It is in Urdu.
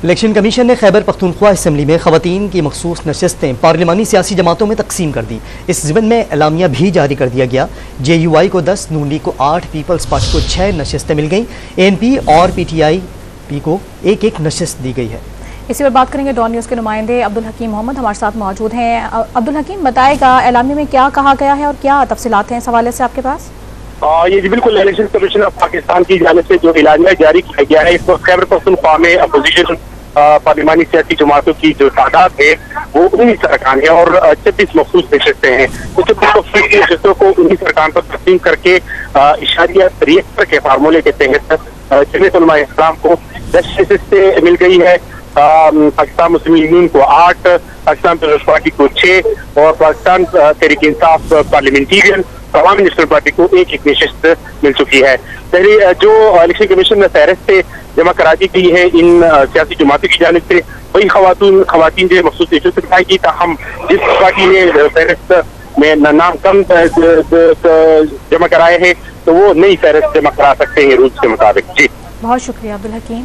الیکشن کمیشن نے خیبر پختونخوا اسمبلی میں خواتین کی مخصوص نشستیں پارلیمانی سیاسی جماعتوں میں تقسیم کر دی۔ اس ضمن میں اعلامیہ بھی جاری کر دیا گیا۔ جے یو آئی کو 10، نون لیگ کو 8، پیپلز پارٹی کو 6 نشستیں مل گئیں۔ اے این پی اور پی ٹی آئی پی کو 1 نشست دی گئی ہے۔ اسی پر بات کریں گے ڈان نیوز کے نمائندے عبدالحکیم محمد ہمارے ساتھ موجود ہیں۔ عبدالحکیم بتائے گا اعلامیہ میں کیا کہا گیا ہے اور کیا تفصیلات ہیں اس حوالے سے آپ کے پاس؟ یہ جی بالکل الیکشن کمیشن آف پاکستان کی جانب سے جو اعلامیہ جاری کیا گیا ہے، اس وقت خیبر پختونخوا میں اپوزیشن پارلیمانی سیاسی جماعتوں کی جو تعداد ہے وہ 19 ارکان ہے اور 26 مخصوص نشستیں ہیں۔ تو 26 مخصوص نشستوں کو 19 ارکان پر تقسیم کر کے اشاریہ 73 کے فارمولے کے تحت جمعیت علماء اسلام کو 10 نشستیں مل گئی ہے، پاکستان مسلم یونین کو 8، پاکستان پیپلز پارٹی کو 6 اور پاکستان تحریک انصاف پارلیمنٹیرین عوامی نیشنل پارٹی کو 1 نشست مل چکی ہے۔ جو الیکشن کمیشن میں فہرستیں جمع کرا دی گئی ہے ان سیاسی جماعتوں کی جانب سے، وہی خواتین جو مخصوص نشست دکھائے گی، تاہم جس پارٹی نے فہرست میں نام کم جمع کرائے ہیں تو وہ نئی فہرست جمع کرا سکتے ہیں رولز کے مطابق۔ جی بہت شکریہ عبدالحکیم۔